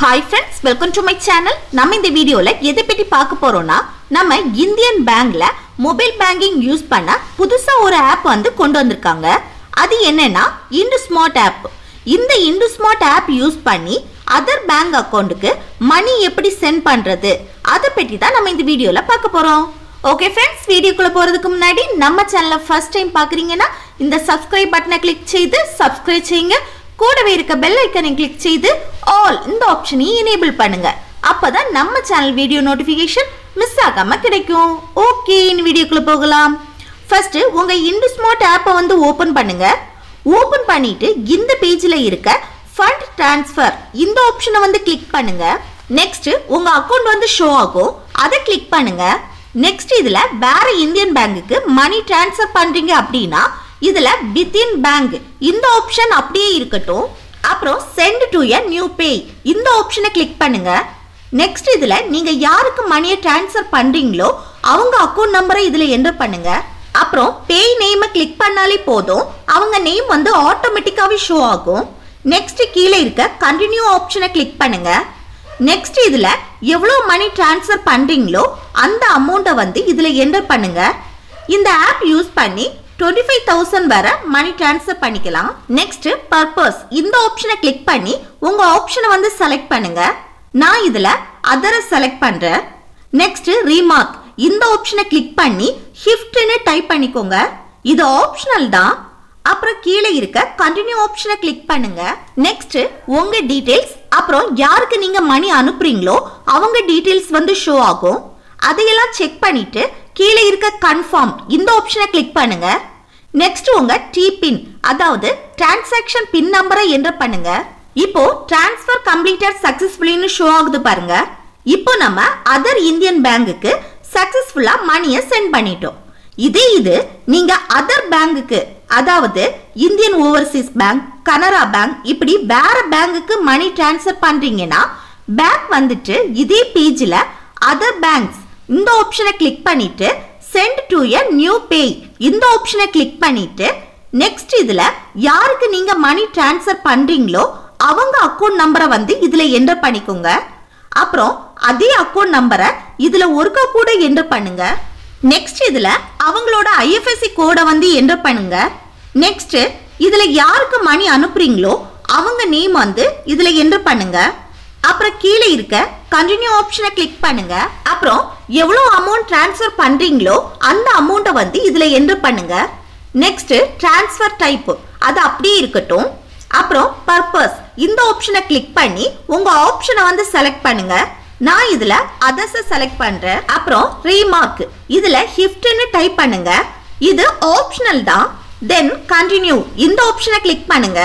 Hi friends, welcome to my channel. நம்ம இந்த வீடியோல எதை பத்தி பார்க்க போறோம்னா நம்ம இந்தியன் பேங்க்ல மொபைல் பேங்கிங் யூஸ் பண்ண புதுசா ஒரு ஆப் வந்து கொண்டு வந்திருக்காங்க. அது என்னன்னா இண்டுஸ்மார்ட் ஆப். இந்த இண்டுஸ்மார்ட் ஆப் யூஸ் பண்ணி அதர் பேங்க் அக்கவுண்ட்க்கு மணி எப்படி சென்ட் பண்றது அத பத்தி தான் நம்ம இந்த வீடியோல பார்க்க போறோம். ஓகே फ्रेंड्स, வீடியோக்குள்ள போறதுக்கு முன்னாடி நம்ம சேனலை ஃபர்ஸ்ட் டைம் பார்க்கறீங்கன்னா இந்த subscribe பட்டனை கிளிக் செய்து subscribe செய்யுங்க. கூடவே இருக்க பெல் ஐகானை கிளிக் செய்து ஆல் இந்த ஆப்ஷனை எனேபிள் பண்ணுங்க. அப்பதான் நம்ம சேனல் வீடியோ நோட்டிஃபிகேஷன் மிஸ் ஆகாம கிடைக்கும். ஓகே, இந்த வீடியோக்குள்ள போகலாம். ஃபர்ஸ்ட் உங்க இண்டுஸ்மார்ட் ஆப்பை வந்து ஓபன் பண்ணுங்க. ஓபன் பண்ணிட்டு இந்த பேஜ்ல இருக்க ஃபண்ட் ட்ரான்ஸ்ஃபர் இந்த ஆப்ஷனை வந்து கிளிக் பண்ணுங்க. நெக்ஸ்ட் உங்க அக்கவுண்ட் வந்து ஷோ ஆகும். அதை கிளிக் பண்ணுங்க. நெக்ஸ்ட் இதுல வேற இந்தியன் பேங்க்குக்கு மணி ட்ரான்ஸ்ஃபர் பண்றீங்க அப்படின்னா இதுல within bank இந்த ஆப்ஷன் அப்படியே இருக்கட்டும். அப்புறம் send to a new pay இந்த ஆப்ஷனை கிளிக் பண்ணுங்க. நெக்ஸ்ட் இதுல நீங்க யாருக்கு மணியை ட்ரான்ஸ்ஃபர் பண்றீங்களோ அவங்க அக்கவுண்ட் நம்பரை இதுல என்டர் பண்ணுங்க. அப்புறம் pay name கிளிக் பண்ணாலே போதும், அவங்க நேம் வந்து ஆட்டோமேட்டிக்காவே ஷோ ஆகும். நெக்ஸ்ட் கீழே இருக்க கண்டினியூ ஆப்ஷனை கிளிக் பண்ணுங்க. நெக்ஸ்ட் இதுல எவ்வளவு மணி ட்ரான்ஸ்ஃபர் பண்றீங்களோ அந்த அமௌண்ட்டை வந்து இதுல என்டர் பண்ணுங்க. இந்த ஆப் யூஸ் பண்ணி 25,000 வரை மணி ட்ரான்ஸ்ஃபர் பண்ணிக்கலாம். நெக்ஸ்ட் பர்பஸ் இந்த ஆப்ஷனை கிளிக் பண்ணி உங்க ஆப்ஷனை வந்து செலக்ட் பண்ணுங்க. நான் இதுல அதரை செலக்ட் பண்றேன். நெக்ஸ்ட் ரீமார்க் இந்த ஆப்ஷனை கிளிக் பண்ணி ஷிஃப்ட்னு டைப் பண்ணிக்கோங்க. இது ஆப்ஷனல் தான். அப்புறம் கீழே இருக்க கண்டினியூ ஆப்ஷனை கிளிக் பண்ணுங்க. நெக்ஸ்ட் உங்க டீடைல்ஸ் அப்புறம் யாருக்கு நீங்க மணி அனுப்புறீங்களோ அவங்க டீடைல்ஸ் வந்து ஷோ ஆகும். அதையெல்லாம் செக் பண்ணிட்டு கீழே இருக்க கன்ஃபார்ம் இந்த ஆப்ஷனை கிளிக் பண்ணுங்க. நெக்ஸ்ட் உங்க பின் அதாவது டிரான்சாக்ஷன் பின் நம்பரை என்டர் பண்ணுங்க. இப்போ டிரான்ஸ்ஃபர் கம்ப்ளீட்டட் சக்சஸ்ஃபுல்லின்னு ஷோ ஆகுது பாருங்க. இப்போ நம்ம அதர் இந்தியன் பேங்க்குக்கு சக்சஸ்ஃபுல்லா மணியை சென்ட் பண்ணிட்டோம். இது நீங்க அதர் பேங்க்குக்கு அதாவது Indian Overseas bank, Canara bank இப்படி வேற பேங்க்குக்கு மணி ட்ரான்ஸ்ஃபர் பண்றீங்கன்னா பேங்க் வந்துட்டு இதே பேஜ்ல அதர் பேங்க்ஸ் இந்த ஆப்ஷனை கிளிக் பண்ணிட்டு send to a new pay இந்த ஆப்ஷனை கிளிக் பண்ணிட்டு நெக்ஸ்ட் இதுல யாருக்கு நீங்க மணி ட்ரான்ஸ்ஃபர் பண்றீங்களோ அவங்க அக்கவுண்ட் நம்பரை வந்து இதுல என்டர் பண்ணிக்கோங்க. அப்புறம் அதே அக்கவுண்ட் நம்பரை இதுல ஒருக்கா கூட என்டர் பண்ணுங்க. நெக்ஸ்ட் இதுல அவங்களோட IFSC கோடை வந்து என்டர் பண்ணுங்க. நெக்ஸ்ட் இதுல யாருக்கு மணி அனுப்புறீங்களோ அவங்க நேம் வந்து இதுல என்டர் பண்ணுங்க. அப்புறம் கீழே இருக்க கண்டினியூ ஆப்ஷனை கிளிக் பண்ணுங்க. அப்புறம் எவ்வளவு அமௌண்ட் ட்ரான்ஸ்ஃபர் பண்றீங்களோ அந்த அமௌண்ட்டை வந்து இதுல என்டர் பண்ணுங்க. நெக்ஸ்ட் ட்ரான்ஸ்ஃபர் டைப் அது அப்படியே இருக்கட்டும். அப்புறம் பர்பஸ் இந்த ஆப்ஷனை கிளிக் பண்ணி உங்க ஆப்ஷனை வந்து செலக்ட் பண்ணுங்க. நான் இதுல அதர்ஸ் செலக்ட் பண்றேன். அப்புறம் ரீமார்க் இதுல ஷிஃப்ட்னு டைப் பண்ணுங்க. இது ஆப்ஷனல் தான். தென் கண்டினியூ இந்த ஆப்ஷனை கிளிக் பண்ணுங்க.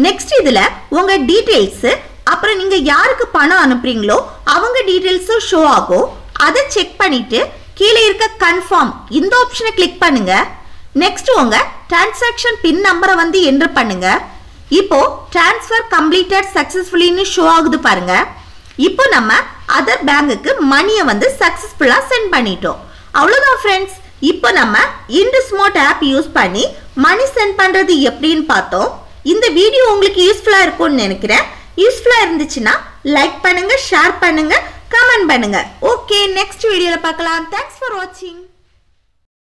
நெக்ஸ்ட் இதுல உங்க டீடைல்ஸ் அப்புறம் நீங்க யாருக்கு பணம் அனுப்புறீங்களோ அவங்க டீடைல்ஸும் ஷோ ஆகும். அதை செக் பண்ணிட்டு கீழே இருக்க கன்ஃபார்ம் இந்த ஆப்ஷனை கிளிக் பண்ணுங்க. நெக்ஸ்ட் உங்க டிரான்சாக்ஷன் பின் நம்பரை வந்து என்டர் பண்ணுங்க. இப்போ டிரான்ஸ்ஃபர் கம்ப்ளீட்டட் சக்சஸ்ஃபுல்லின்னு ஷோ ஆகுது பாருங்க. இப்போ நம்ம அதர் பேங்க்குக்கு மணியை வந்து சக்சஸ்ஃபுல்லா சென்ட் பண்ணிட்டோம். அவ்வளவுதான் ஃப்ரெண்ட்ஸ். இப்போ நம்ம இண்டுஸ்மார்ட் ஆப் யூஸ் பண்ணி மணி சென்ட் பண்றது எப்படின்னு பார்த்தோம். இந்த வீடியோ உங்களுக்கு யூஸ்ஃபுல்லா இருக்கும்னு நினைக்கிறேன். யூஸ்ஃபுல்லா இருந்துச்சுன்னா லைக் பண்ணுங்க, ஷேர் பண்ணுங்க, கமெண்ட் பண்ணுங்க. ஓகே, நெக்ஸ்ட் வீடியோல பார்க்கலாம். தேங்க்ஸ் ஃபார் வாட்சிங்.